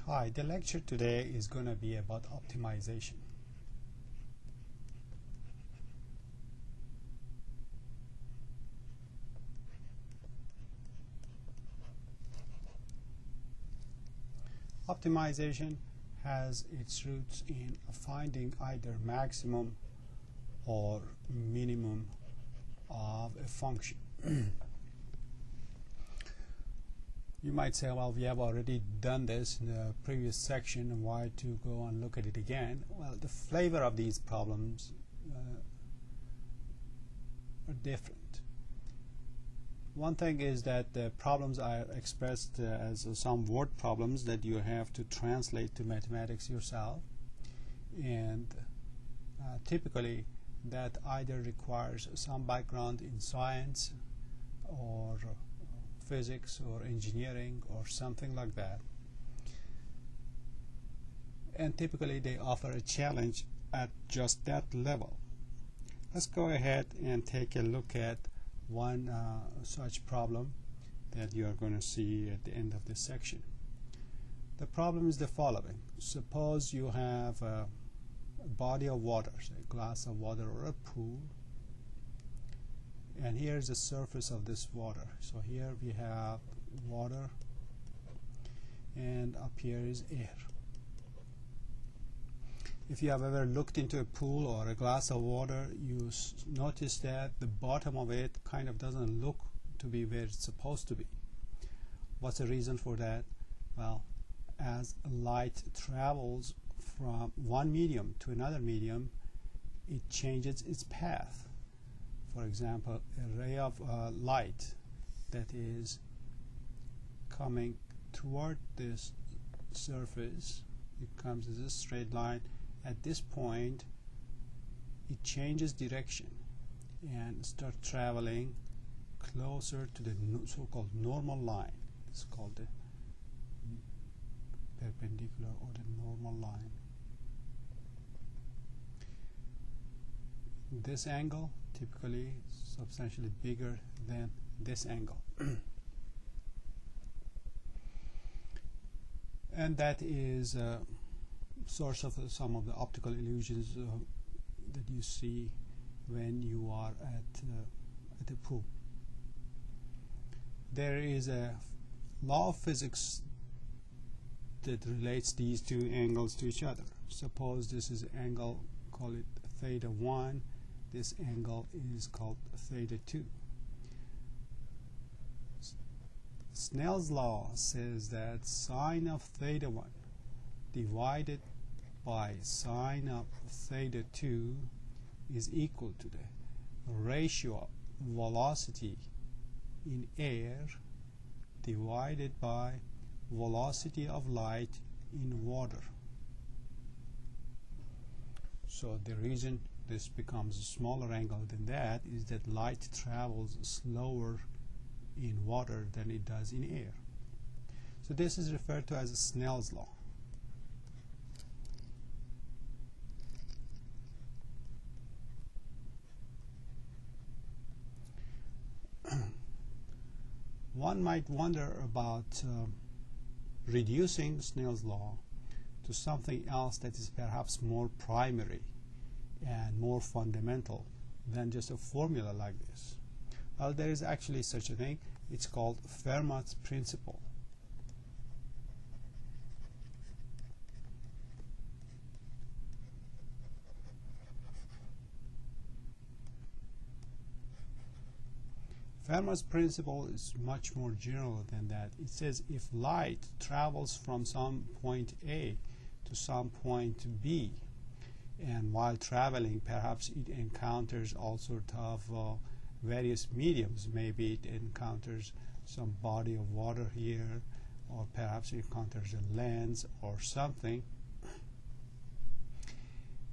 Hi, the lecture today is going to be about optimization. Optimization has its roots in finding either maximum or minimum of a function. You might say, well, we have already done this in the previous section, and why to go and look at it again? Well, the flavor of these problems are different. One thing is that the problems are expressed as some word problems that you have to translate to mathematics yourself, and typically that either requires some background in science or physics or engineering or something like that, and typically they offer a challenge at just that level. Let's go ahead and take a look at one such problem that you are going to see at the end of this section. The problem is the following. Suppose you have a body of water, say a glass of water or a pool, and here's the surface of this water. So here we have water, and up here is air. If you have ever looked into a pool or a glass of water, you notice that the bottom of it kind of doesn't look to be where it's supposed to be. What's the reason for that? Well, as light travels from one medium to another medium, it changes its path. For example, a ray of light that is coming toward this surface, it comes as a straight line. At this point, it changes direction and starts traveling closer to the so-called normal line. It's called the perpendicular or the normal line. This angle typically substantially bigger than this angle. And that is a source of some of the optical illusions that you see when you are at a pool. There is a law of physics that relates these two angles to each other. Suppose this is an angle, call it theta 1. This angle is called theta 2. Snell's law says that sine of theta 1 divided by sine of theta 2 is equal to the ratio of velocity in air divided by velocity of light in water. So the reason this becomes a smaller angle than that is that light travels slower in water than it does in air. So this is referred to as Snell's law. One might wonder about reducing Snell's law to something else that is perhaps more primary and more fundamental than just a formula like this. Well, there is actually such a thing. It's called Fermat's principle. Fermat's principle is much more general than that. It says if light travels from some point A to some point B, and while traveling perhaps it encounters all sorts of various mediums. Maybe it encounters some body of water here, or perhaps it encounters a lens or something.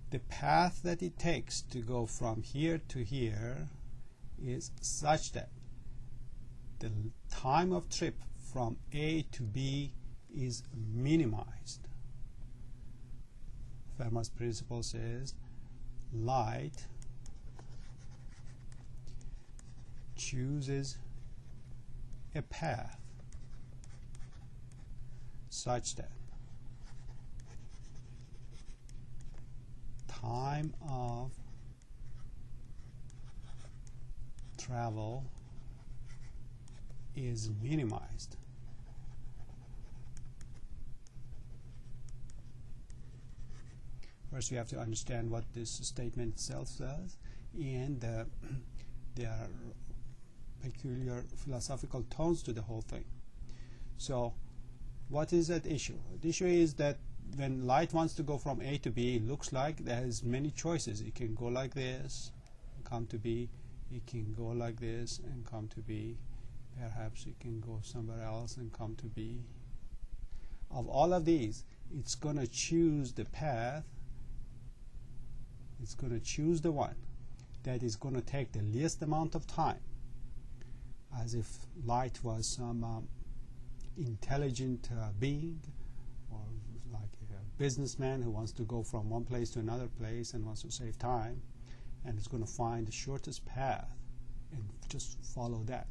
The path that it takes to go from here to here is such that the time of trip from A to B is minimized. Fermat's principle says light chooses a path such that time of travel is minimized. First, we have to understand what this statement itself says, and there are peculiar philosophical tones to the whole thing. So, what is at issue? The issue is that when light wants to go from A to B, it looks like there is many choices. It can go like this, come to B. It can go like this and come to B. Perhaps it can go somewhere else and come to B. Of all of these, it's going to choose the path. It's going to choose the one that is going to take the least amount of time, as if light was some intelligent being, or like a businessman who wants to go from one place to another place and wants to save time, and it's going to find the shortest path and just follow that.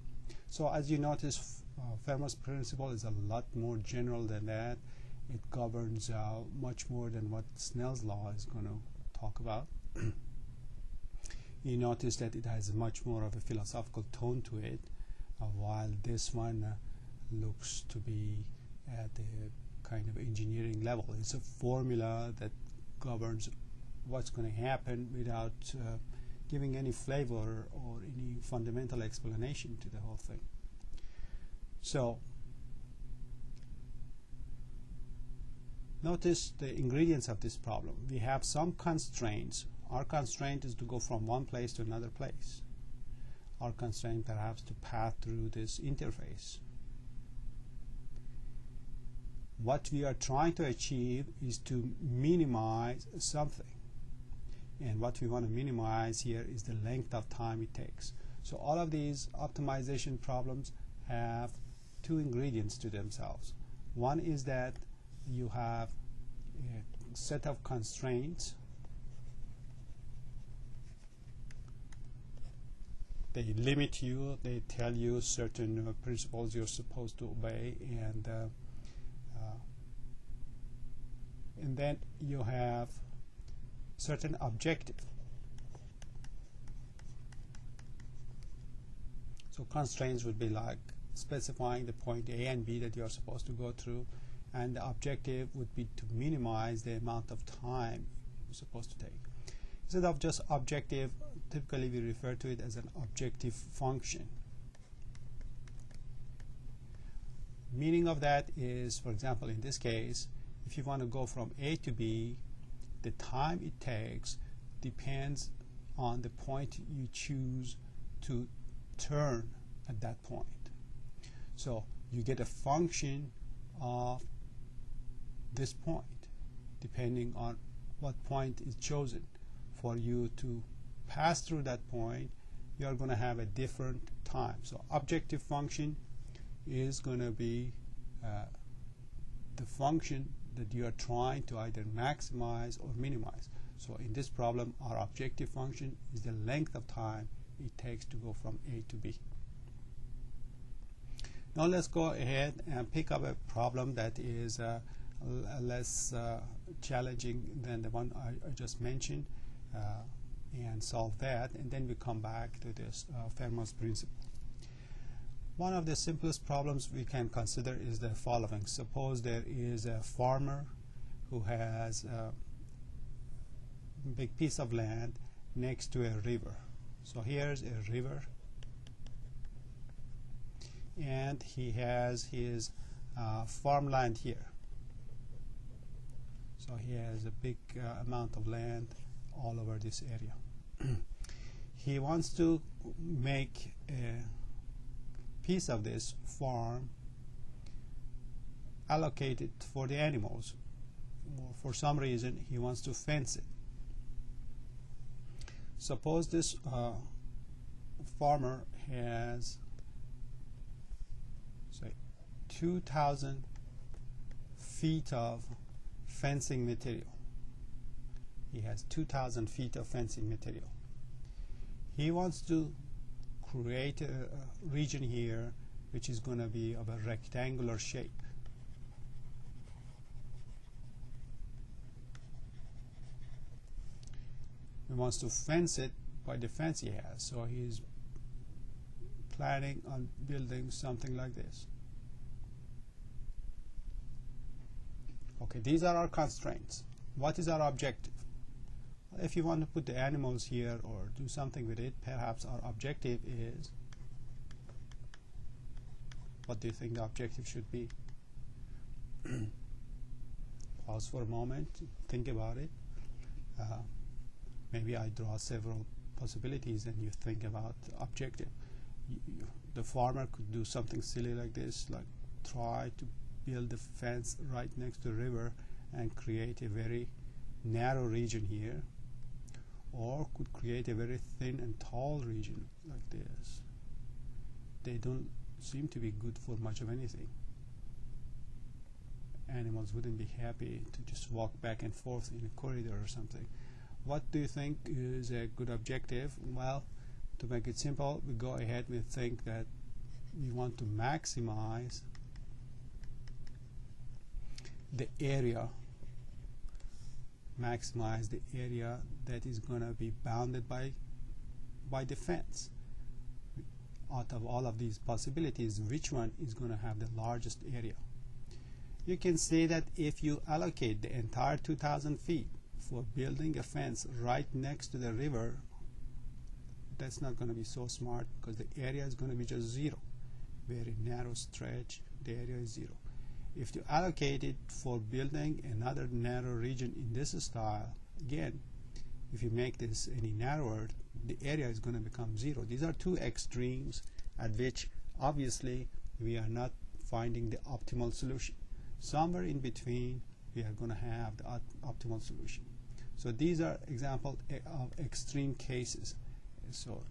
So as you notice, Fermat's principle is a lot more general than that. It governs much more than what Snell's law is going to talk about. You notice that it has much more of a philosophical tone to it, while this one looks to be at a kind of engineering level. It's a formula that governs what's going to happen without giving any flavor or any fundamental explanation to the whole thing. So notice the ingredients of this problem. We have some constraints. Our constraint is to go from one place to another place. Our constraint perhaps to pass through this interface. What we are trying to achieve is to minimize something. And what we want to minimize here is the length of time it takes. So all of these optimization problems have two ingredients to themselves. One is that you have a set of constraints. They limit you, they tell you certain principles you're supposed to obey, and then you have certain objective. So constraints would be like specifying the point A and B that you are supposed to go through, and the objective would be to minimize the amount of time you're supposed to take. Instead of just objective, typically we refer to it as an objective function. Meaning of that is, for example, in this case, if you want to go from A to B, the time it takes depends on the point you choose to turn at that point. So you get a function of this point depending on what point is chosen. For you to pass through that point, you are going to have a different time. So objective function is going to be the function that you are trying to either maximize or minimize. So in this problem, our objective function is the length of time it takes to go from A to B. Now let's go ahead and pick up a problem that is less challenging than the one I just mentioned, and solve that, and then we come back to this Fermat's principle. One of the simplest problems we can consider is the following. Suppose there is a farmer who has a big piece of land next to a river. So here's a river, and he has his farmland here. So he has a big amount of land all over this area. He wants to make a piece of this farm allocated for the animals. For some reason, he wants to fence it. Suppose this farmer has, say, 2,000 feet of fencing material. He has 2,000 feet of fencing material. He wants to create a region here which is going to be of a rectangular shape. He wants to fence it by the fence he has, so he's planning on building something like this. Okay, these are our constraints. What is our objective? If you want to put the animals here or do something with it, perhaps our objective is, what do you think the objective should be? Pause for a moment, think about it. Maybe I draw several possibilities and you think about the objective. The farmer could do something silly like this, like try to build a fence right next to the river and create a very narrow region here, or could create a very thin and tall region like this. They don't seem to be good for much of anything. Animals wouldn't be happy to just walk back and forth in a corridor or something. What do you think is a good objective? Well, to make it simple, we go ahead and think that we want to maximize the area, that is going to be bounded by the fence. Out of all of these possibilities, which one is going to have the largest area? You can say that if you allocate the entire 2,000 feet for building a fence right next to the river, that's not going to be so smart, because the area is going to be just zero. Very narrow stretch, the area is zero. If you allocate it for building another narrow region in this style, again, if you make this any narrower, the area is going to become zero. These are two extremes at which obviously we are not finding the optimal solution. Somewhere in between we are going to have the optimal solution. So these are examples of extreme cases. So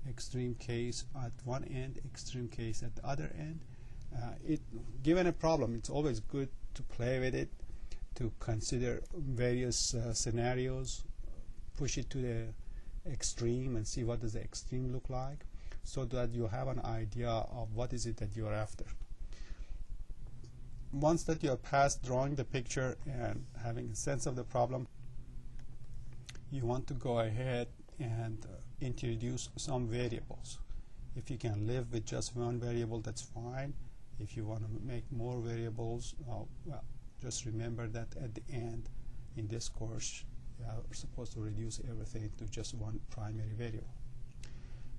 extreme case at one end, extreme case at the other end. Given a problem, it's always good to play with it, to consider various scenarios, push it to the extreme and see what does the extreme look like, so that you have an idea of what is it that you are after. Once that you are past drawing the picture and having a sense of the problem, you want to go ahead and introduce some variables. If you can live with just one variable, that's fine. If you want to make more variables, well, just remember that at the end in this course you are supposed to reduce everything to just one primary variable.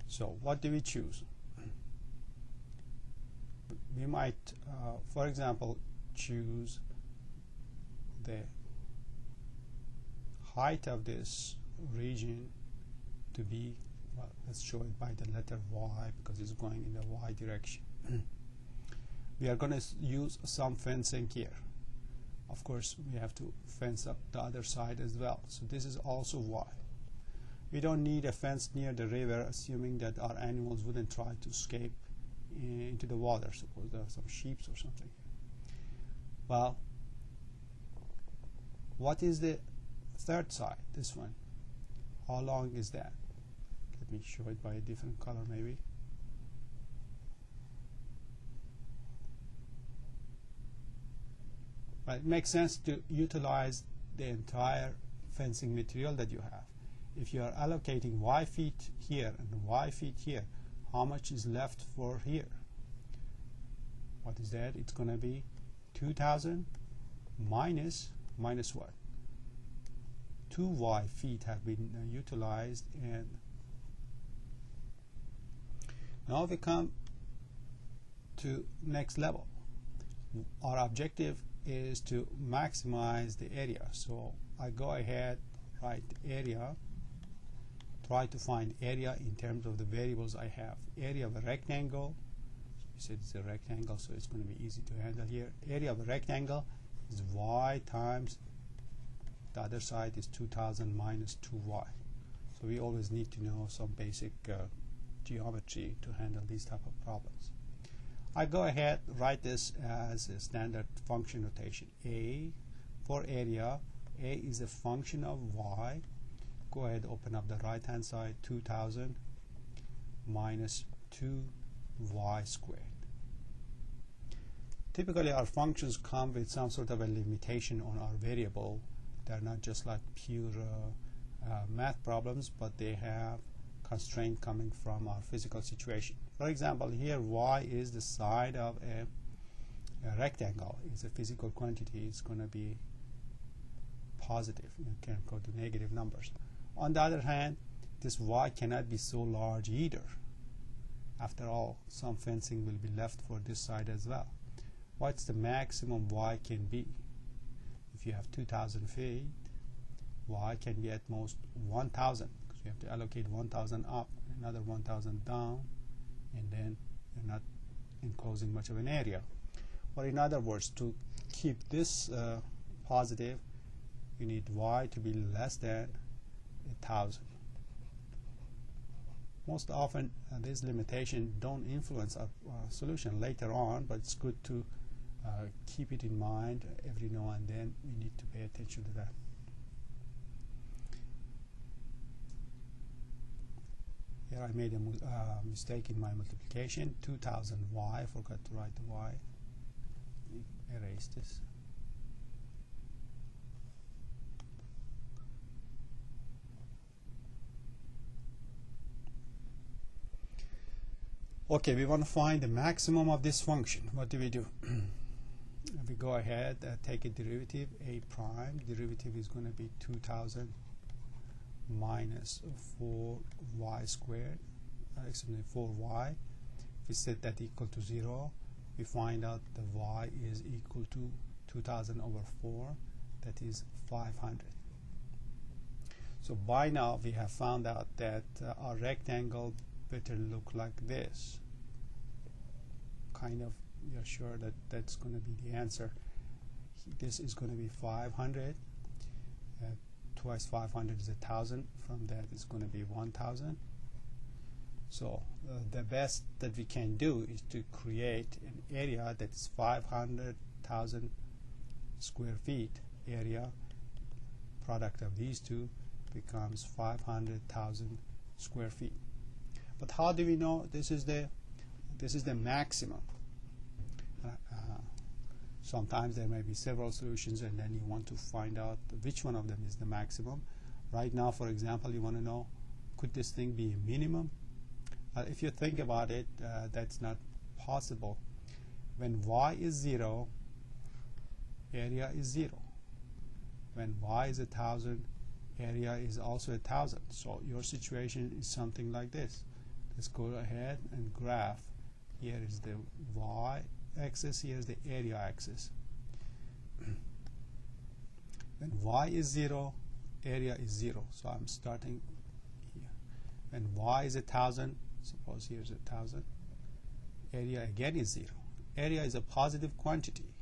So what do we choose? We might, for example, choose the height of this region to be, well, let's show it by the letter Y, because it's going in the Y direction. We are going to use some fencing here. Of course, we have to fence up the other side as well. So this is also Y. We don't need a fence near the river, assuming that our animals wouldn't try to escape into the water. Suppose there are some sheep or something. Well, what is the third side, this one? How long is that? Let me show it by a different color maybe. But it makes sense to utilize the entire fencing material that you have. If you are allocating Y feet here and Y feet here, how much is left for here? What is that? It's going to be 2,000 minus what? 2 Y feet have been utilized, and now we come to next level. Our objective is to maximize the area. So I go ahead, write area, try to find area in terms of the variables I have. Area of a rectangle, we said it's a rectangle, so it's going to be easy to handle here. Area of a rectangle is Y times the other side is 2,000 minus 2Y. So we always need to know some basic geometry to handle these type of problems. I go ahead, write this as a standard function notation. A for area, A is a function of Y. Go ahead, open up the right hand side, 2,000 minus 2Y squared. Typically our functions come with some sort of a limitation on our variable. They're not just like pure math problems, but they have constraint coming from our physical situation. For example, here y is the side of a rectangle. It's a physical quantity. It's going to be positive. You can't go to negative numbers. On the other hand, this y cannot be so large either. After all, some fencing will be left for this side as well. What's the maximum y can be? If you have 2,000 feet, y can be at most 1,000, because you have to allocate 1,000 up, another 1,000 down, and then you're not enclosing much of an area. Or in other words, to keep this positive, you need y to be less than 1,000. Most often, these limitations don't influence our solution later on, but it's good to keep it in mind every now and then. We need to pay attention to that. Here I made a mistake in my multiplication. 2,000y, I forgot to write the y. Erase this. Okay, we want to find the maximum of this function. What do? We go ahead, take a derivative, a prime. Derivative is going to be 2,000 minus 4y squared, excuse me, 4y. If we set that equal to 0, we find out the y is equal to 2,000 over 4, that is 500. So by now we have found out that our rectangle better look like this. Kind of, we are sure that that's going to be the answer. This is going to be 500. Twice 500 is 1,000. From that is going to be 1,000. So the best that we can do is to create an area that's 500,000 square feet area. Product of these two becomes 500,000 square feet. But how do we know this is the maximum? Sometimes there may be several solutions, and then you want to find out which one of them is the maximum. Right now, for example, you want to know, could this thing be a minimum? If you think about it, that's not possible. When y is 0, area is 0. When y is 1,000, area is also 1,000. So your situation is something like this. Let's go ahead and graph. Here is the y-axis, here is the area axis. When y is 0, area is 0. So I'm starting here. When y is 1,000, suppose here's 1,000, area again is 0. Area is a positive quantity.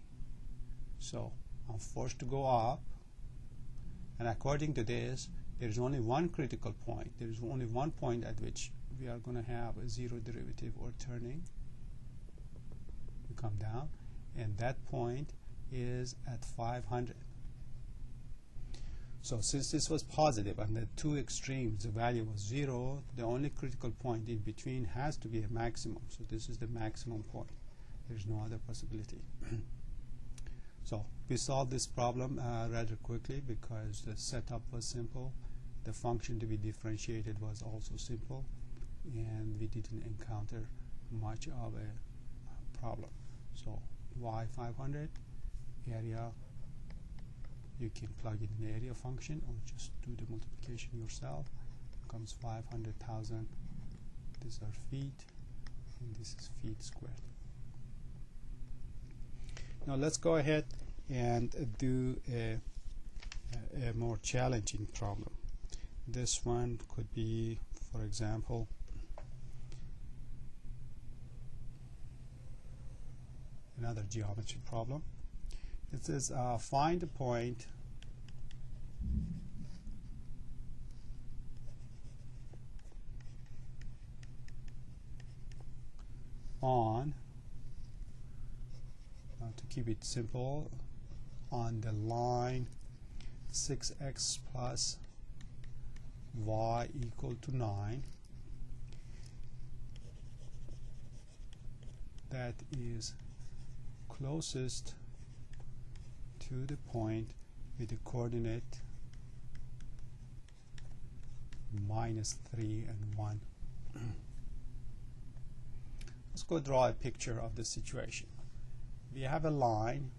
So I'm forced to go up. And according to this, there is only one critical point. There is only one point at which we are going to have a zero derivative or turning. We come down, and that point is at 500. So since this was positive and the two extremes, the value was 0, the only critical point in between has to be a maximum. So this is the maximum point. There's no other possibility. So we solved this problem rather quickly because the setup was simple. The function to be differentiated was also simple, and we didn't encounter much of a problem. So y 500, area, you can plug in the area function or just do the multiplication yourself. Becomes 500,000. These are feet, and this is feet squared. Now let's go ahead and do a more challenging problem. This one could be, for example, another geometry problem. It says find a point on, to keep it simple, on the line 6x plus y equal to 9, that is closest to the point with the coordinate -3 and 1. Let's go draw a picture of the situation. We have a line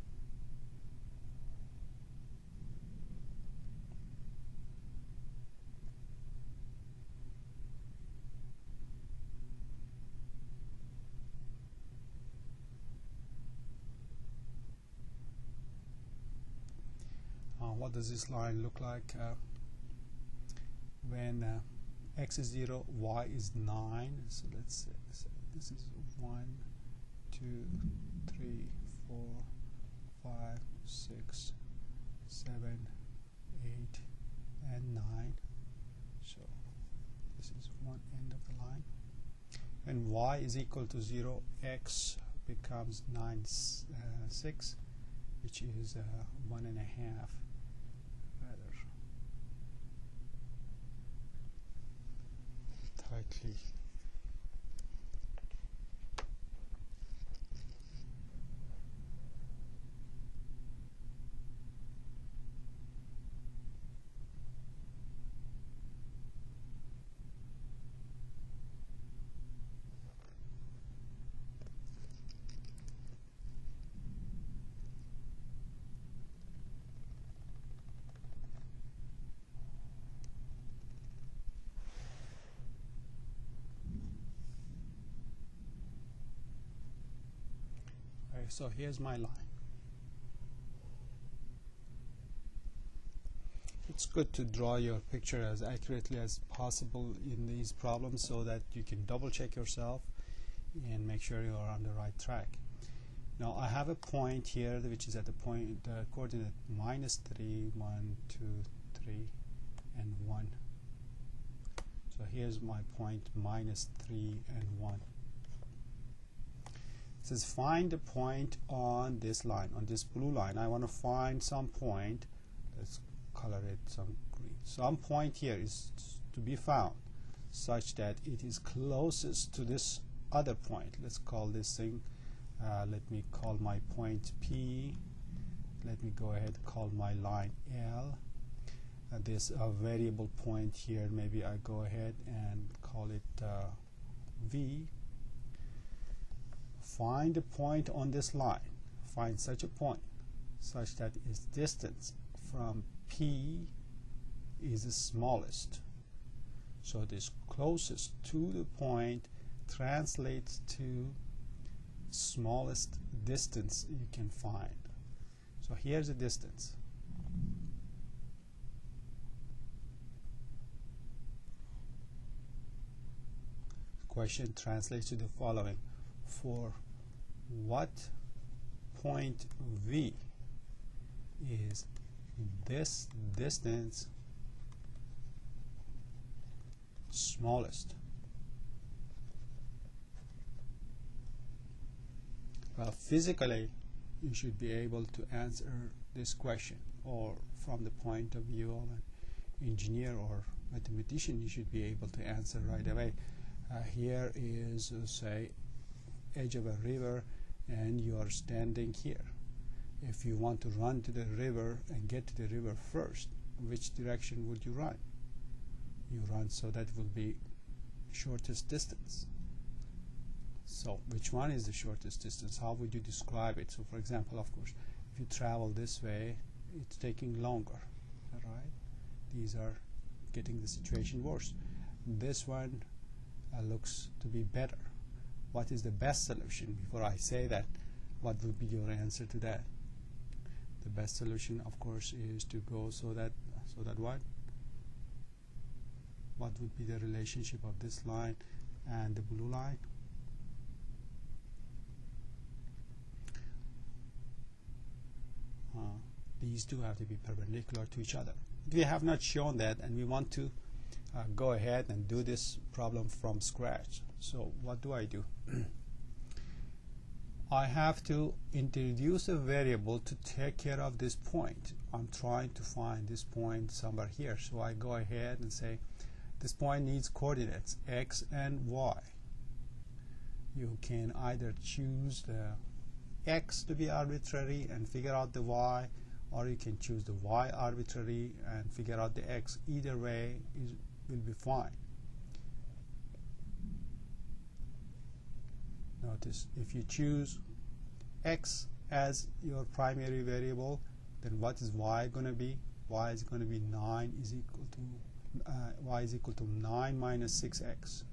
what does this line look like when x is 0, y is 9? So let's say this is 1, 2, 3, 4, 5, 6, 7, 8, and 9. So this is one end of the line. When y is equal to 0, x becomes 9, 6, which is 1.5. Tightly. So here's my line. It's good to draw your picture as accurately as possible in these problems so that you can double check yourself and make sure you are on the right track. Now I have a point here which is at the point coordinate -3, 1, 2, 3, and 1. So here's my point -3 and 1. It says find the point on this line, on this blue line. I want to find some point. Let's color it some green. Some point here is to be found such that it is closest to this other point. Let's call this thing, let me call my point P. Let me go ahead and call my line L. This variable point here, maybe I go ahead and call it V. Find a point on this line. Find such a point such that its distance from P is the smallest. So this closest to the point translates to smallest distance you can find. So here's the distance. The question translates to the following. For what point V is this distance smallest? Well, physically you should be able to answer this question, or from the point of view of an engineer or mathematician you should be able to answer right away. Here is say edge of a river and you are standing here. If you want to run to the river and get to the river first, which direction would you run? You run so that will be shortest distance. So which one is the shortest distance? How would you describe it? So for example, of course, if you travel this way, it's taking longer, right? These are getting the situation worse. This one looks to be better. What is the best solution? Before I say that, what would be your answer to that? The best solution, of course, is to go so that what? What would be the relationship of this line and the blue line? These two have to be perpendicular to each other. We have not shown that, and we want to go ahead and do this problem from scratch. So what do? I have to introduce a variable to take care of this point. I'm trying to find this point somewhere here. So I go ahead and say this point needs coordinates x and y. You can either choose the x to be arbitrary and figure out the y, or you can choose the y arbitrary and figure out the x. Either way will be fine. Notice if you choose x as your primary variable, then what is y going to be? Y is going to be 9 is equal to y is equal to 9 minus 6x.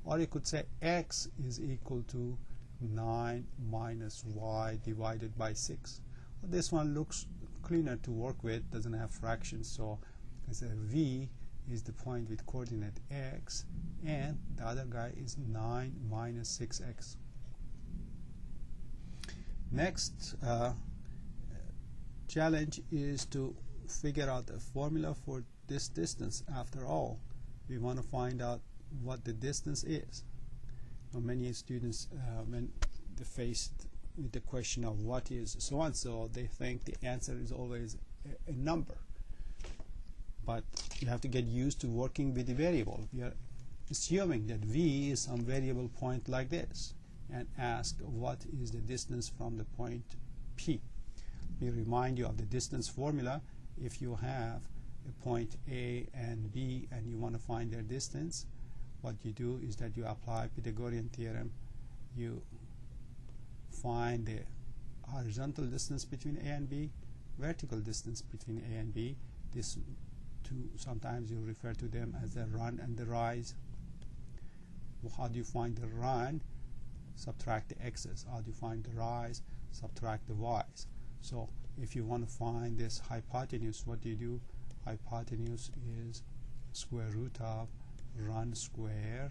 Or you could say x is equal to 9 minus y divided by 6. Well, this one looks cleaner to work with, doesn't have fractions, so I say v is the point with coordinate x, and the other guy is 9 minus 6x. Next challenge is to figure out a formula for this distance. After all, we want to find out what the distance is. Now, many students when they're faced with the question of what is so and so, they think the answer is always a number. But you have to get used to working with the variable. We are assuming that v is some variable point like this, and ask what is the distance from the point P. We remind you of the distance formula. If you have a point A and B and you want to find their distance, what you do is that you apply Pythagorean theorem. You find the horizontal distance between A and B, vertical distance between A and B. This two, sometimes you refer to them as the run and the rise. How do you find the run? Subtract the x's. How do you find the rise? Subtract the y's. So if you want to find this hypotenuse, what do you do? Hypotenuse is square root of run square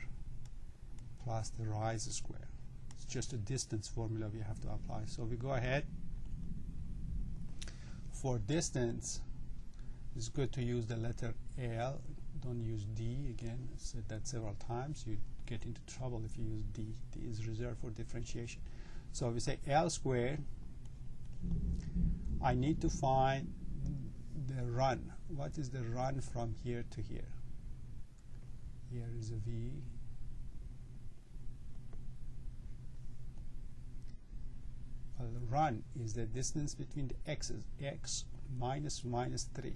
plus the rise square. It's just a distance formula we have to apply. So we go ahead. For distance, it's good to use the letter L. Don't use D. Again, I said that several times. You get into trouble if you use D. D is reserved for differentiation. So we say L squared. I need to find the run. What is the run from here to here? Here is a V. Well, the run is the distance between the x's. X minus 3.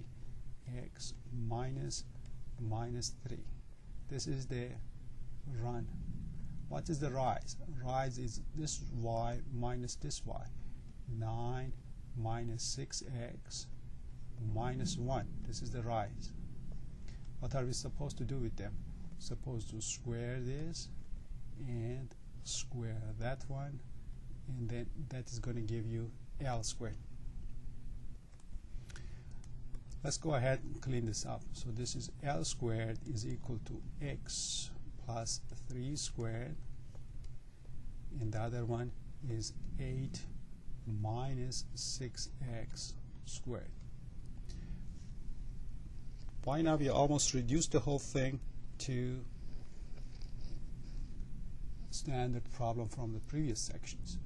X minus 3. This is the run. What is the rise? Rise is this y minus this y. 9 minus 6x minus 1. This is the rise. What are we supposed to do with them? Supposed to square this and square that one, and then that is going to give you L squared. Let's go ahead and clean this up. So this is L squared is equal to x plus 3 squared, and the other one is 8 minus 6x squared. By now we almost reduced the whole thing to standard problem from the previous sections.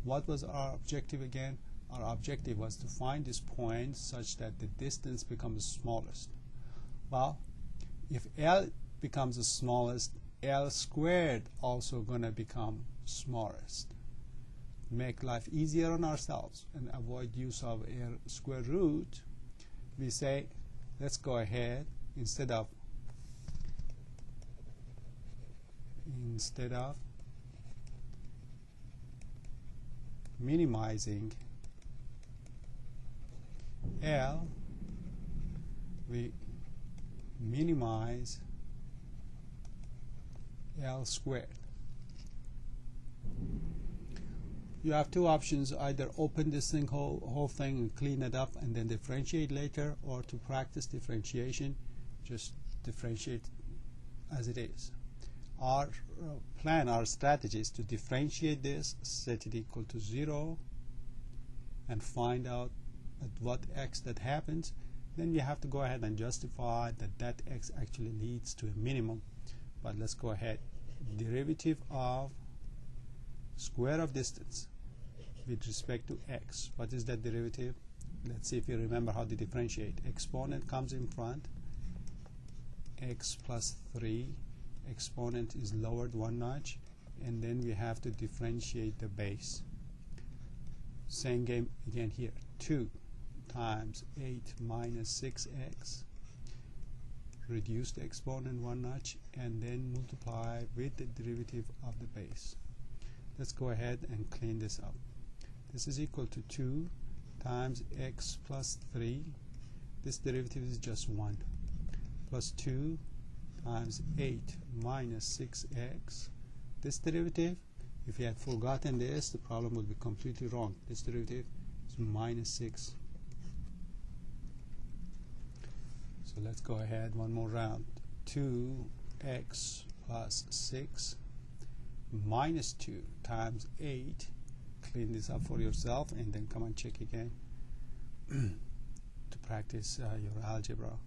What was our objective again? Our objective was to find this point such that the distance becomes the smallest. Well, if L becomes the smallest, L squared also going to become smallest. Make life easier on ourselves and avoid use of a square root, we say let's go ahead, instead of minimizing L, we minimize L squared. You have two options: either open this thing whole thing and clean it up and then differentiate later, or to practice differentiation, just differentiate as it is. Our plan, our strategy is to differentiate this, set it equal to 0, and find out at what x that happens. Then we have to go ahead and justify that that x actually leads to a minimum. But let's go ahead. Derivative of square of distance with respect to x. What is that derivative? Let's see if you remember how to differentiate. Exponent comes in front, x plus 3. Exponent is lowered one notch, and then we have to differentiate the base. Same game again here. 2 times 8 minus 6x, reduce the exponent one notch, and then multiply with the derivative of the base. Let's go ahead and clean this up. This is equal to 2 times x plus 3. This derivative is just 1, plus 2 times 8 minus 6x. This derivative, if you had forgotten this, the problem would be completely wrong. This derivative is minus 6. So let's go ahead one more round. 2x plus 6 minus 2 times 8. Clean this up for yourself and then come and check again to practice your algebra.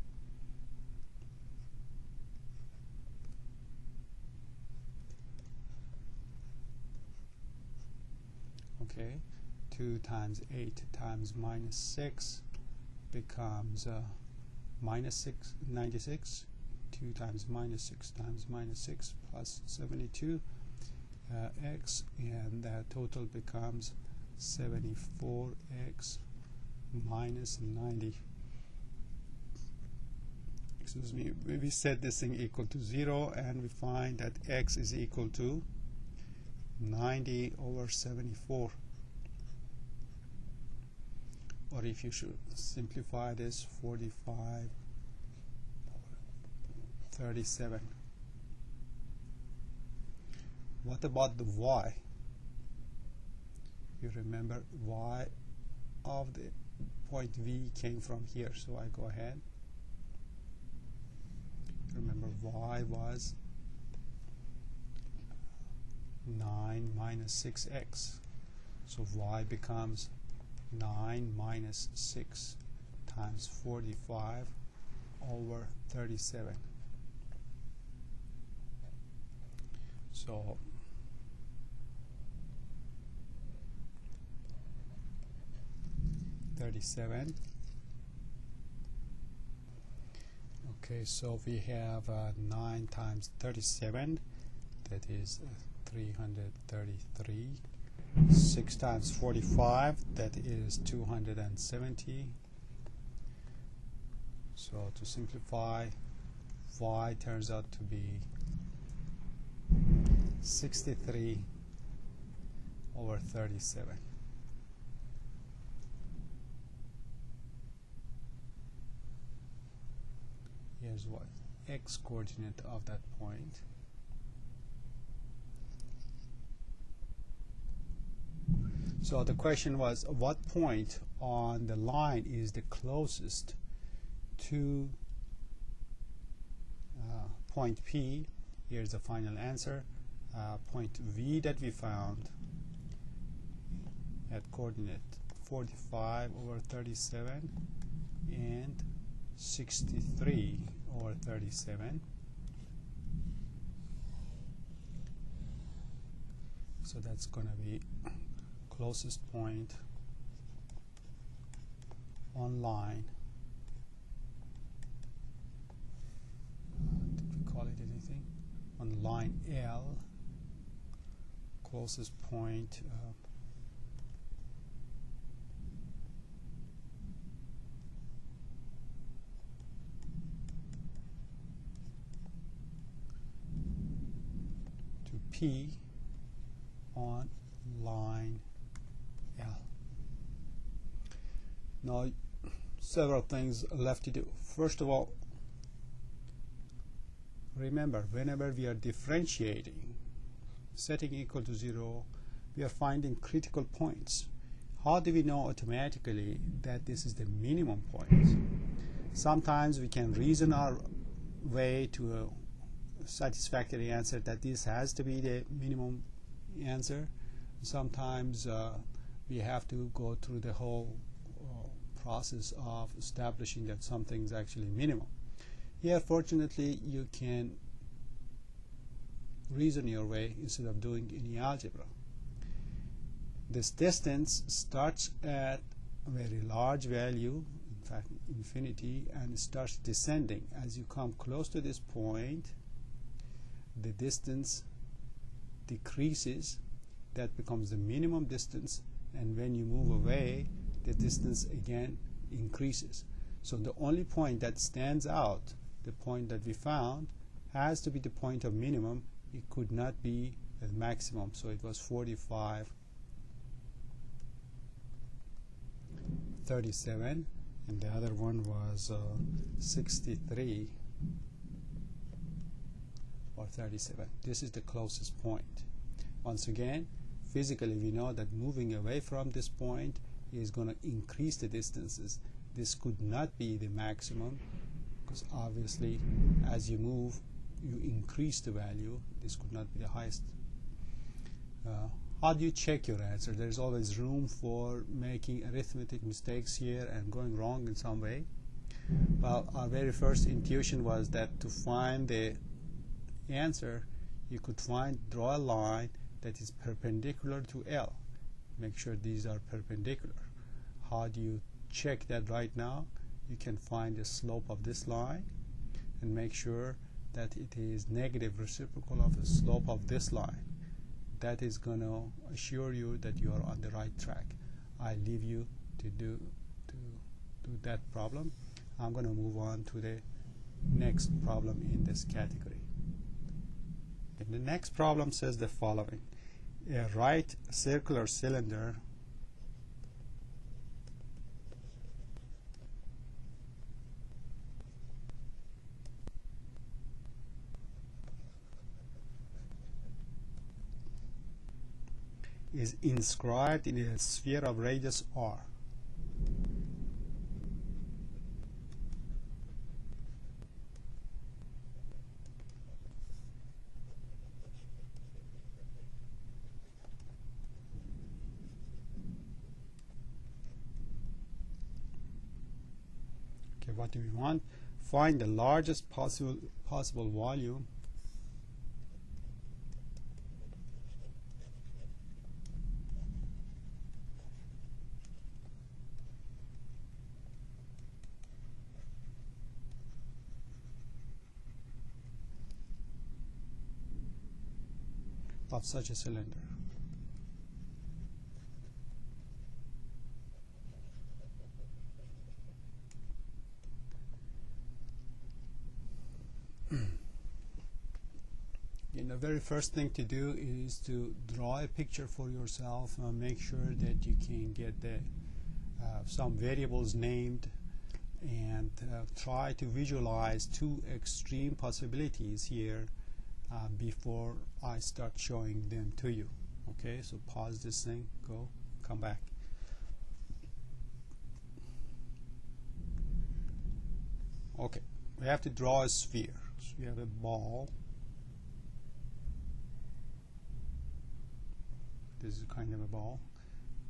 Okay, 2 times 8 times minus 6 becomes minus 96. 2 times minus 6 times minus 6 plus 72 x, and the total becomes 74x minus 90. Excuse me, we set this thing equal to 0, and we find that x is equal to 90 over 74. Or if you should simplify this, 45 over 37. What about the y? You remember y of the point V came from here, so I go ahead. Remember y was 9 minus 6x, so y becomes 9 minus 6 times 45 over 37. So okay, so we have 9 times 37, that is 333. 6 times 45, that is 270. So to simplify, y turns out to be 63 over 37. Here's what x coordinate of that point. So the question was, what point on the line is the closest to point P? Here's the final answer. Point V that we found at coordinate 45 over 37 and 63 over 37. So that's going to be closest point on line. Did we call it anything? On line L, closest point to P on line L. Now, several things left to do. First of all, remember, whenever we are differentiating, setting equal to 0, we are finding critical points. How do we know automatically that this is the minimum point? Sometimes we can reason our way to a satisfactory answer that this has to be the minimum answer. Sometimes we have to go through the whole process of establishing that something is actually minimum. Here, fortunately, you can reason your way instead of doing any algebra. This distance starts at a very large value, in fact infinity, and starts descending. As you come close to this point, the distance decreases. That becomes the minimum distance, and when you move away, the distance again increases. So the only point that stands out, the point that we found, has to be the point of minimum. It could not be a maximum. So it was 45.37, and the other one was 63 or 37. This is the closest point. Once again, physically we know that moving away from this point is going to increase the distances. This could not be the maximum, because obviously as you move you increase the value. This could not be the highest. How do you check your answer? There's always room for making arithmetic mistakes here and going wrong in some way. Well, our very first intuition was that to find the answer, you could draw a line that is perpendicular to L. Make sure these are perpendicular. How do you check that right now? You can find the slope of this line and make sure that it is negative reciprocal of the slope of this line. That is going to assure you that you are on the right track. I leave you to do that problem. I'm going to move on to the next problem in this category. And the next problem says the following. A right circular cylinder is inscribed in a sphere of radius r. Okay, what do we want? Find the largest possible volume of such a cylinder. The very first thing to do is to draw a picture for yourself. Make sure that you can get some variables named, and try to visualize two extreme possibilities here before I start showing them to you. Okay, so pause this thing, go, come back. Okay, we have to draw a sphere. So we have a ball. This is kind of a ball.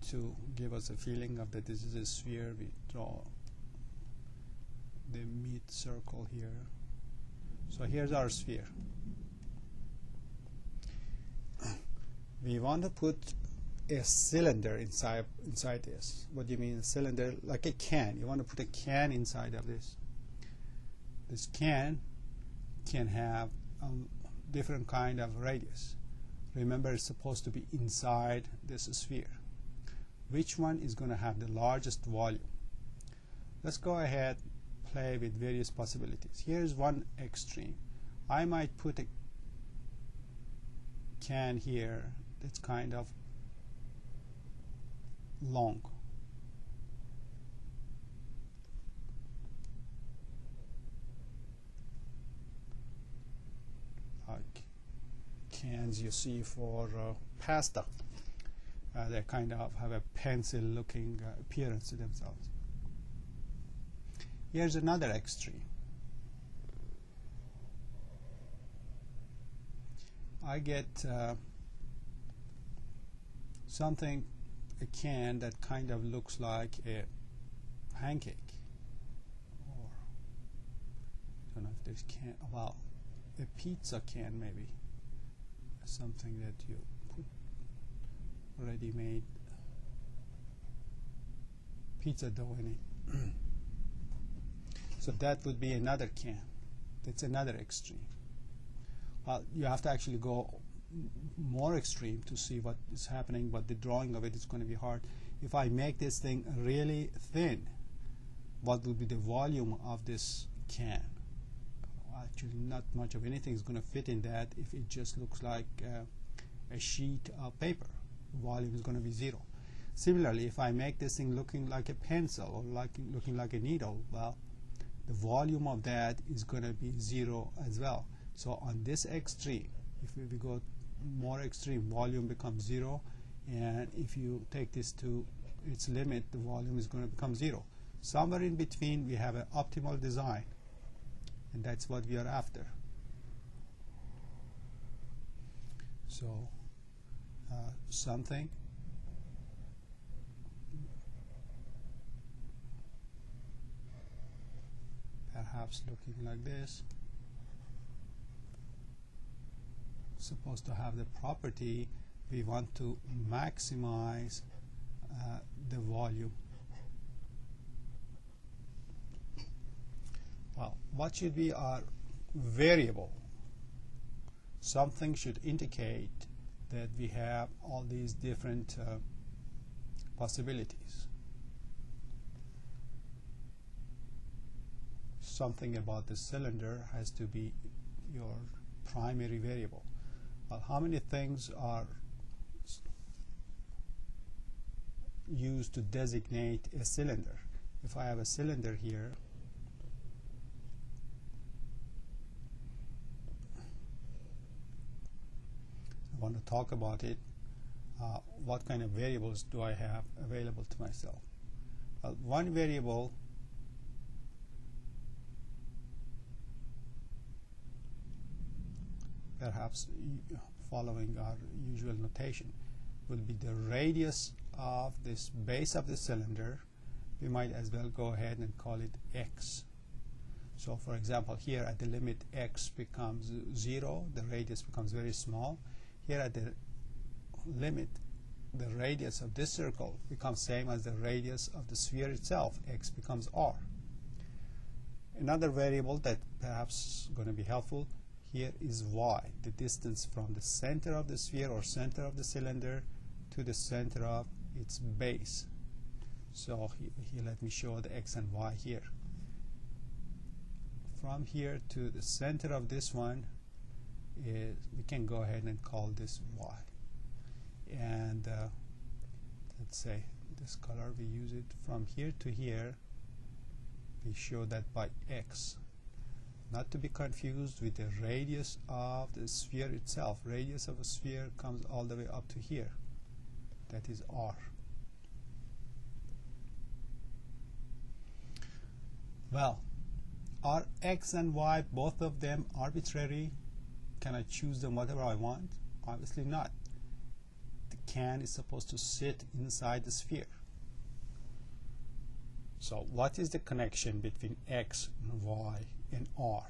To give us a feeling of that this is a sphere, we draw the mid circle here. So here's our sphere. We want to put a cylinder inside this. What do you mean a cylinder? Like a can. You want to put a can inside of this. This can have different kind of radius. Remember, it's supposed to be inside this sphere. Which one is going to have the largest volume? Let's go ahead, play with various possibilities. Here's one extreme. I might put a can here that's kind of long. Like cans you see for pasta. They kind of have a pencil looking appearance to themselves. Here's another extreme. I get something, a can that kind of looks like a pancake, or I don't know if there's can, well, a pizza can maybe, something that you put ready-made pizza dough in it. So that would be another can. That's another extreme. Well, you have to actually go more extreme to see what is happening, but the drawing of it is going to be hard. If I make this thing really thin, what will be the volume of this can. Actually, not much of anything is going to fit in that if it just looks like a sheet of paper. Volume is going to be 0. Similarly, if I make this thing looking like a pencil or looking like a needle, well, the volume of that is going to be 0 as well. So on this extreme, if we go more extreme, volume becomes 0, and if you take this to its limit, the volume is going to become 0. Somewhere in between, we have an optimal design, and that's what we are after. So something perhaps looking like this, supposed to have the property we want to maximize the volume. Well, what should be our variable? Something should indicate that we have all these different possibilities. Something about the cylinder has to be your primary variable. Well, how many things are used to designate a cylinder? If I have a cylinder here, I want to talk about it. What kind of variables do I have available to myself? Well, one variable perhaps following our usual notation will be the radius of this base of the cylinder. We might as well go ahead and call it x. So for example, here at the limit x becomes 0, the radius becomes very small. Here at the limit, the radius of this circle becomes same as the radius of the sphere itself. X becomes r. Another variable that perhaps going to be helpful here is y, the distance from the center of the sphere or center of the cylinder to the center of its base. So here let me show the x and y here. From here to the center of this one, we can go ahead and call this y. And let's say this color, we use it from here to here. We show that by x. Not to be confused with the radius of the sphere itself. Radius of a sphere comes all the way up to here. That is r. Well, are x and y, both of them, arbitrary? Can I choose them whatever I want? Obviously not. The can is supposed to sit inside the sphere. So what is the connection between x and y and r?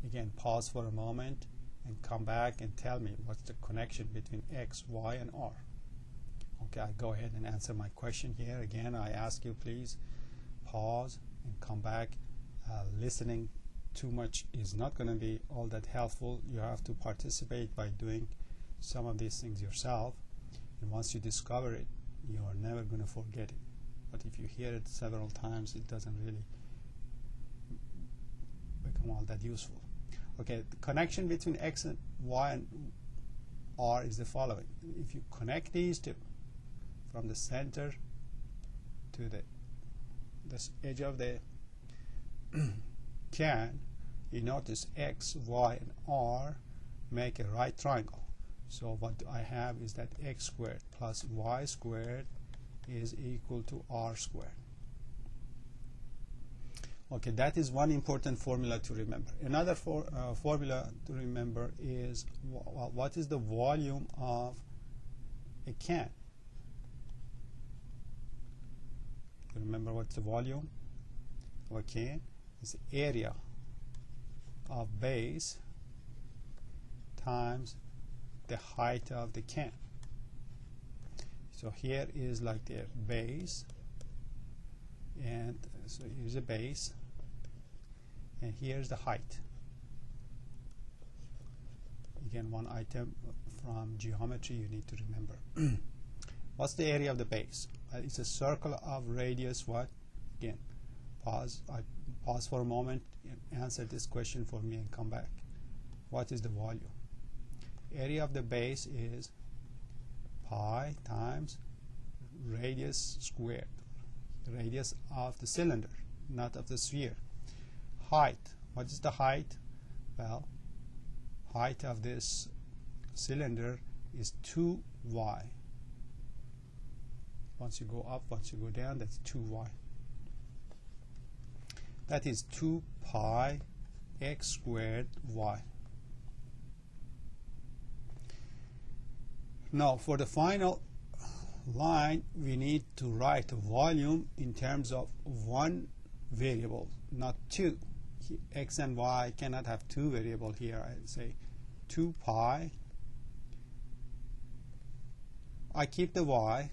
Again, pause for a moment and come back and tell me what's the connection between x, y, and r. Okay, I go ahead and answer my question here. Again, I ask you, please pause and come back. Listening too much is not going to be all that helpful. You have to participate by doing some of these things yourself, and once you discover it, you are never going to forget it. But if you hear it several times, it doesn't really become all that useful. Okay, the connection between x and y and r is the following. If you connect these two from the center to this edge of the can, you notice x, y, and r make a right triangle. So what I have is that x squared plus y squared is equal to r squared. Okay, that is one important formula to remember. Another formula to remember is what is the volume of a can. You remember what's the volume of a can? It's the area of base times the height of the can. So here is like the base, and so here's a base, and here's the height. Again, one item from geometry you need to remember. What's the area of the base? It's a circle of radius what? Again, I pause for a moment and answer this question for me and come back. What is the volume? Area of the base is pi times radius squared. Radius of the cylinder, not of the sphere. Height. What is the height? Well, height of this cylinder is 2y. Once you go up, once you go down, that's 2y. That is 2 pi x squared y. Now for the final line, we need to write a volume in terms of one variable, not two. X and y cannot have two variables here. I say 2 pi. I keep the y.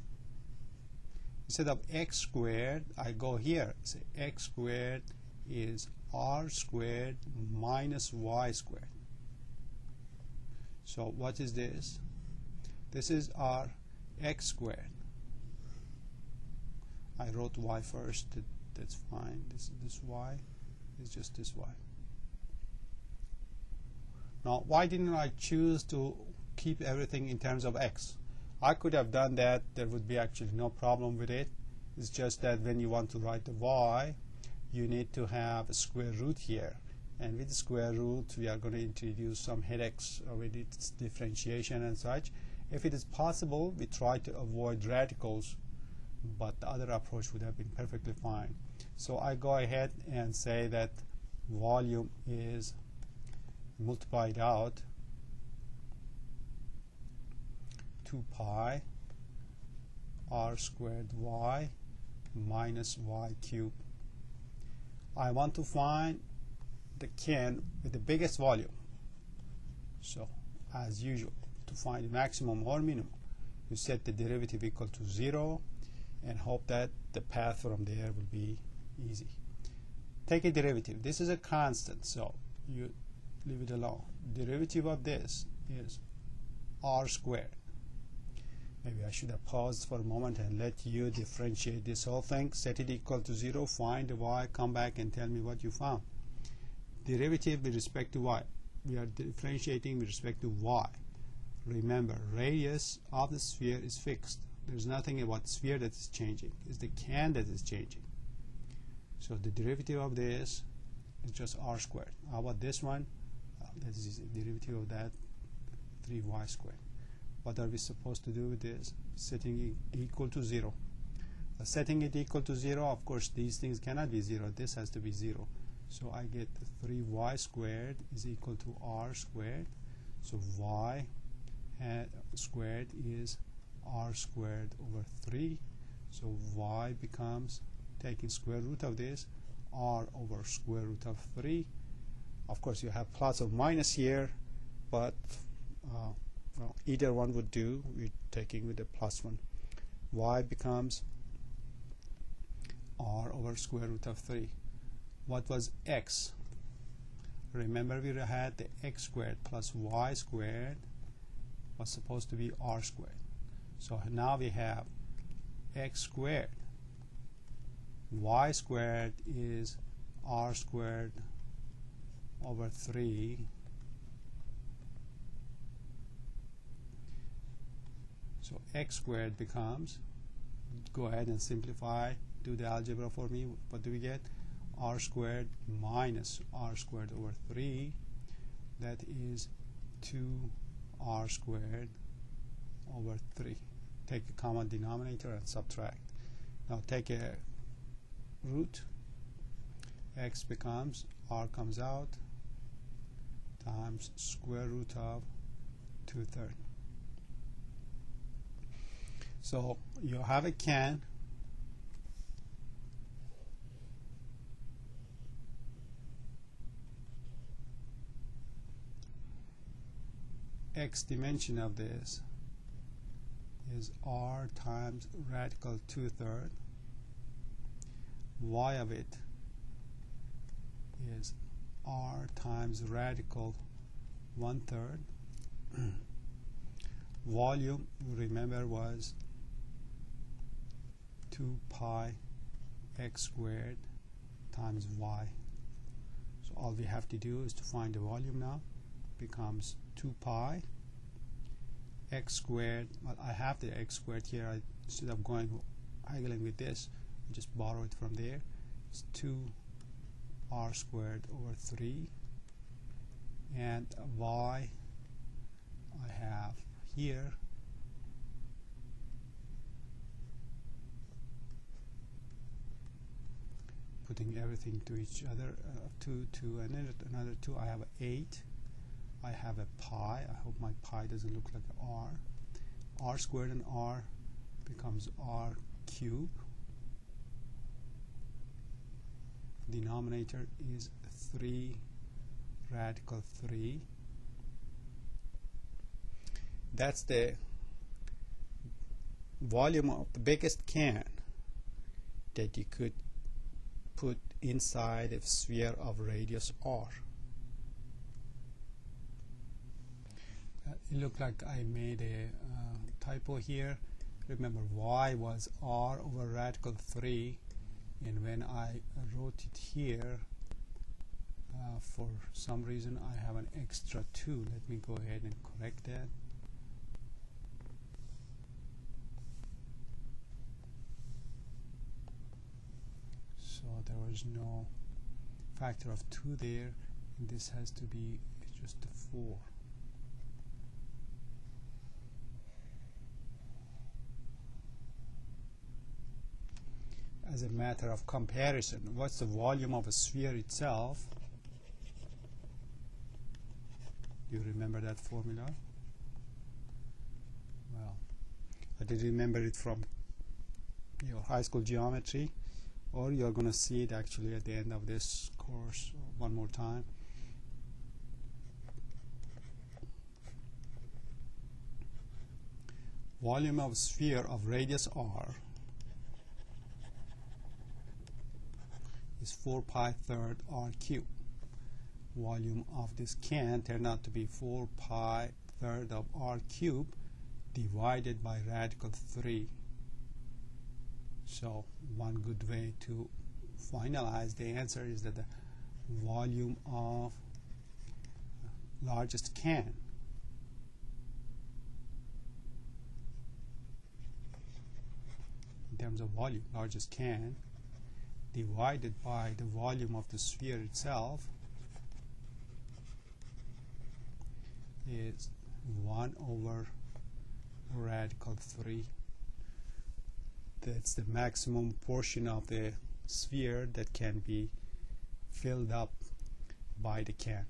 Instead of x squared, I go here. Say x squared is r squared minus y squared. So what is this? This is our x squared. I wrote y first. That's fine. This y is just this y. Now, why didn't I choose to keep everything in terms of x? I could have done that. There would be actually no problem with it. It's just that when you want to write the y, you need to have a square root here. And with the square root, we are going to introduce some headaches with its differentiation and such. If it is possible, we try to avoid radicals, but the other approach would have been perfectly fine. So I go ahead and say that volume is multiplied out 2 pi r squared y minus y cubed. I want to find the can with the biggest volume. So as usual, to find the maximum or minimum, you set the derivative equal to 0 and hope that the path from there will be easy. Take a derivative. This is a constant, so you leave it alone. Derivative of this is r squared. Maybe I should have paused for a moment and let you differentiate this whole thing. Set it equal to 0, find the y, come back and tell me what you found. Derivative with respect to y. We are differentiating with respect to y. Remember, radius of the sphere is fixed. There's nothing about the sphere that is changing. It's the can that is changing. So the derivative of this is just r squared. How about this one? That is the derivative of that, 3y squared. What are we supposed to do with this? Setting it equal to 0. Setting it equal to 0, of course, these things cannot be 0. This has to be 0. So I get 3y squared is equal to r squared. So y squared is r squared over 3. So y becomes, taking square root of this, r over square root of 3. Of course, you have plus or minus here, but well, either one would do. We're taking with the plus one. Y becomes r over square root of 3. What was x? Remember, we had the x squared plus y squared was supposed to be r squared. So now we have x squared. Y squared is r squared over 3. So x squared becomes, go ahead and simplify, do the algebra for me. What do we get? R squared minus r squared over 3. That is 2r squared over 3. Take a common denominator and subtract. Now take a root. X becomes, r comes out, times square root of 2/3. So you have a can. X dimension of this is r times radical 2/3. Y of it is r times radical 1/3. Volume, remember, was 2 pi x squared times y. So all we have to do is to find the volume now. Becomes 2 pi x squared. Well, I have the x squared here. Instead of going haggling with this, I just borrow it from there. It's 2 r squared over 3, and y I have here putting everything to each other, 2 and another 2. I have 8. I have a pi. I hope my pi doesn't look like r. R squared and r becomes r cubed. Denominator is 3 radical 3. That's the volume of the biggest can that you could put inside a sphere of radius r. It looked like I made a typo here. Remember, y was r over radical 3, and when I wrote it here, for some reason I have an extra 2. Let me go ahead and correct that. So there was no factor of 2 there, and this has to be just a 4. As a matter of comparison, what's the volume of a sphere itself? Do you remember that formula? Well, I did remember it from your high school geometry, or you're going to see it actually at the end of this course one more time. Volume of sphere of radius r is 4 pi third r cubed. Volume of this can turned out to be 4 pi third of r cubed divided by radical 3. So one good way to finalize the answer is that the volume of largest can in terms of volume, largest can divided by the volume of the sphere itself is 1 over radical 3. That's the maximum portion of the sphere that can be filled up by the can.